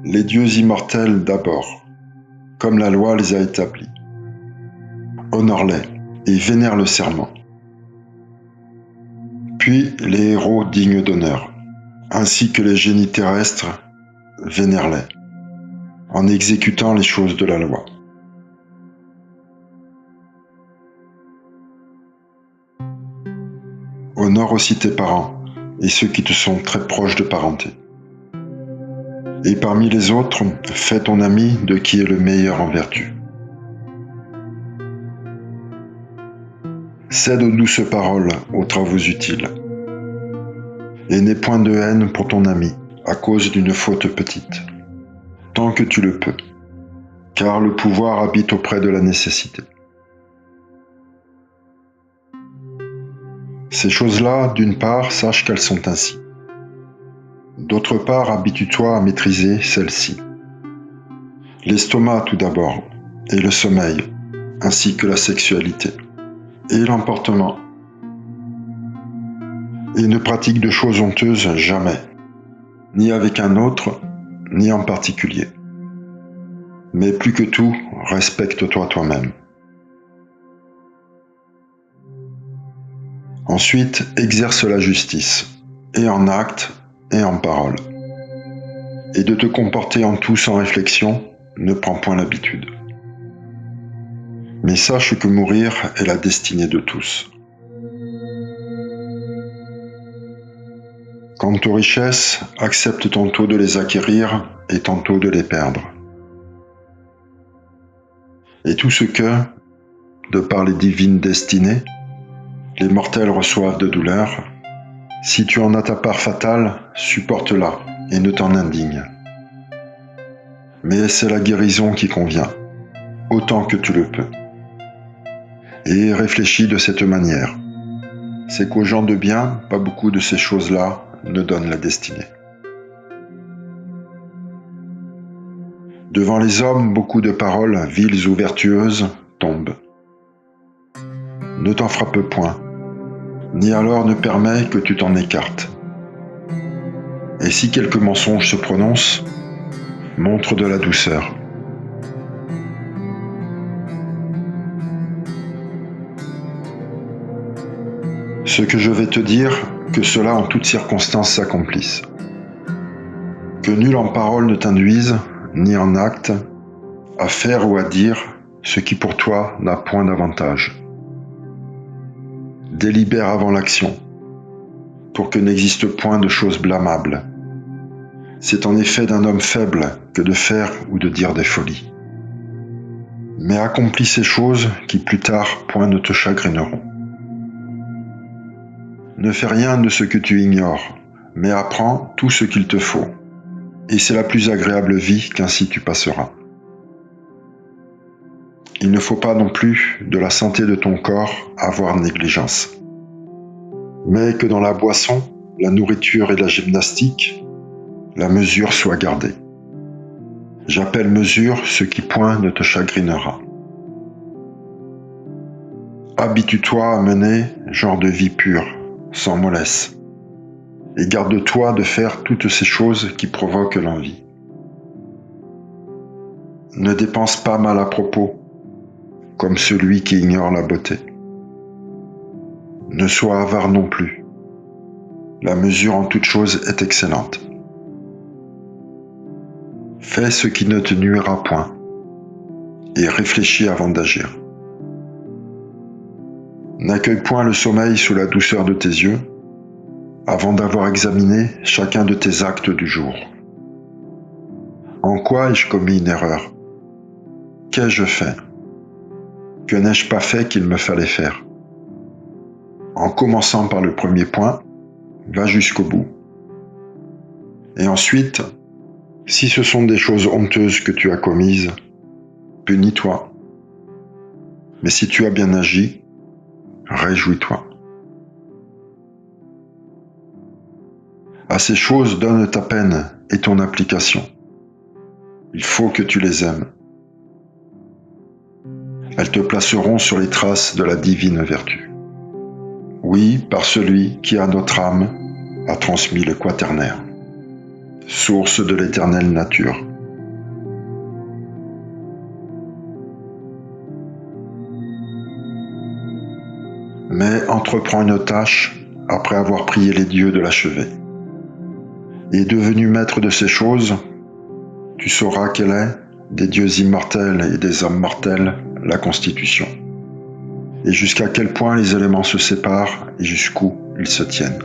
les dieux immortels d'abord, comme la loi les a établis. Honore-les et vénère le serment. Puis les héros dignes d'honneur, ainsi que les génies terrestres, vénère-les, en exécutant les choses de la loi. Honore aussi tes parents et ceux qui te sont très proches de parenté. Et parmi les autres, fais ton ami de qui est le meilleur en vertu. Cède aux douces paroles, aux travaux utiles. Et n'aie point de haine pour ton ami à cause d'une faute petite, tant que tu le peux, car le pouvoir habite auprès de la nécessité. Ces choses-là, d'une part, sache qu'elles sont ainsi. D'autre part, habitue-toi à maîtriser celles-ci. L'estomac tout d'abord, et le sommeil, ainsi que la sexualité, et l'emportement. Et ne pratique de choses honteuses jamais, ni avec un autre, ni en particulier. Mais plus que tout, respecte-toi toi-même. Ensuite, exerce la justice, et en acte, et en parole. Et de te comporter en tout sans réflexion, ne prends point l'habitude. Mais sache que mourir est la destinée de tous. Quant aux richesses, accepte tantôt de les acquérir et tantôt de les perdre. Et tout ce que, de par les divines destinées, les mortels reçoivent de douleur, si tu en as ta part fatale, supporte-la et ne t'en indigne. Mais c'est la guérison qui convient, autant que tu le peux. Et réfléchis de cette manière. C'est qu'aux gens de bien, pas beaucoup de ces choses-là ne donnent la destinée. Devant les hommes, beaucoup de paroles, viles ou vertueuses, tombent. Ne t'en frappe point, ni alors ne permets que tu t'en écartes. Et si quelque mensonge se prononce, montre de la douceur. Ce que je vais te dire, que cela en toutes circonstances s'accomplisse. Que nul en parole ne t'induise, ni en acte, à faire ou à dire ce qui pour toi n'a point d'avantage. Délibère avant l'action, pour que n'existe point de choses blâmables. C'est en effet d'un homme faible que de faire ou de dire des folies. Mais accomplis ces choses qui plus tard point ne te chagrineront. Ne fais rien de ce que tu ignores, mais apprends tout ce qu'il te faut, et c'est la plus agréable vie qu'ainsi tu passeras. Il ne faut pas non plus de la santé de ton corps avoir négligence, mais que dans la boisson, la nourriture et la gymnastique, la mesure soit gardée. J'appelle mesure ce qui point ne te chagrinera. Habitue-toi à mener genre de vie pure, sans mollesse, et garde-toi de faire toutes ces choses qui provoquent l'envie. Ne dépense pas mal à propos, comme celui qui ignore la beauté. Ne sois avare non plus. La mesure en toute chose est excellente. Fais ce qui ne te nuira point, et réfléchis avant d'agir. N'accueille point le sommeil sous la douceur de tes yeux, avant d'avoir examiné chacun de tes actes du jour. En quoi ai-je commis une erreur? Qu'ai-je fait? Que n'ai-je pas fait qu'il me fallait faire? En commençant par le premier point, va jusqu'au bout. Et ensuite, si ce sont des choses honteuses que tu as commises, punis-toi. Mais si tu as bien agi, réjouis-toi. À ces choses donne ta peine et ton application. Il faut que tu les aimes. Elles te placeront sur les traces de la divine vertu. Oui, par celui qui à notre âme a transmis le quaternaire, source de l'éternelle nature. mais entreprends une tâche après avoir prié les dieux de l'achever. Et devenu maître de ces choses, tu sauras quelle est, des dieux immortels et des hommes mortels, la constitution, et jusqu'à quel point les éléments se séparent et jusqu'où ils se tiennent.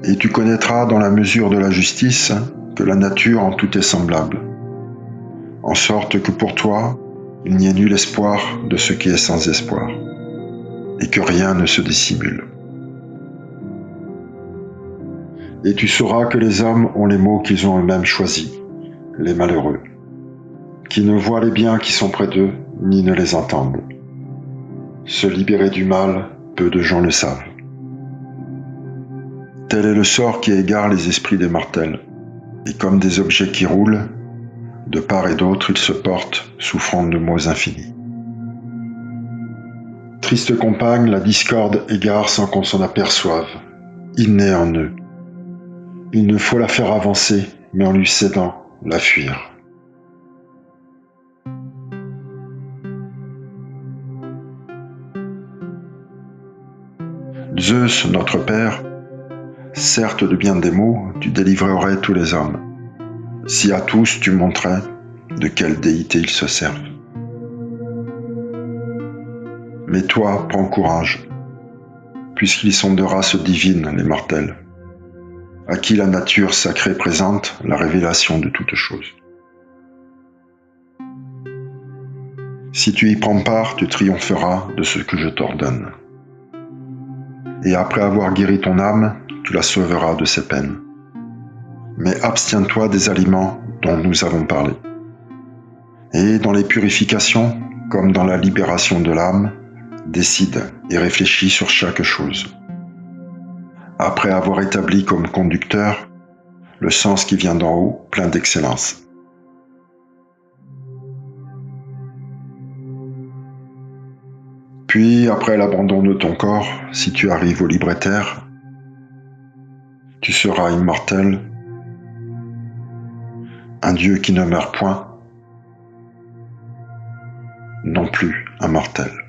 Et tu connaîtras dans la mesure de la justice que la nature en tout est semblable, en sorte que pour toi, il n'y ait nul espoir de ce qui est sans espoir, et que rien ne se dissimule. Et tu sauras que les hommes ont les maux qu'ils ont eux-mêmes choisis, les malheureux, qui ne voient les biens qui sont près d'eux, ni ne les entendent. Se libérer du mal, peu de gens le savent. Tel est le sort qui égare les esprits des mortels, et comme des objets qui roulent, de part et d'autre ils se portent, souffrant de maux infinis. Triste compagne, la discorde égare sans qu'on s'en aperçoive, innée en eux. Il ne faut la faire avancer, mais en lui cédant, la fuir. Zeus, notre père, certes de bien des maux, tu délivrerais tous les hommes, si à tous tu montrais de quelle déité ils se servent. Mais toi, prends courage, puisqu'ils sont de race divine, les mortels, à qui la nature sacrée présente la révélation de toutes choses. Si tu y prends part, tu triompheras de ce que je t'ordonne. Et après avoir guéri ton âme, tu la sauveras de ses peines. Mais abstiens-toi des aliments dont nous avons parlé. Et dans les purifications, comme dans la libération de l'âme, décide et réfléchis sur chaque chose. Après avoir établi comme conducteur le sens qui vient d'en haut, plein d'excellence. Puis, après l'abandon de ton corps, si tu arrives au libre éther, tu seras immortel, un Dieu qui ne meurt point, non plus un mortel.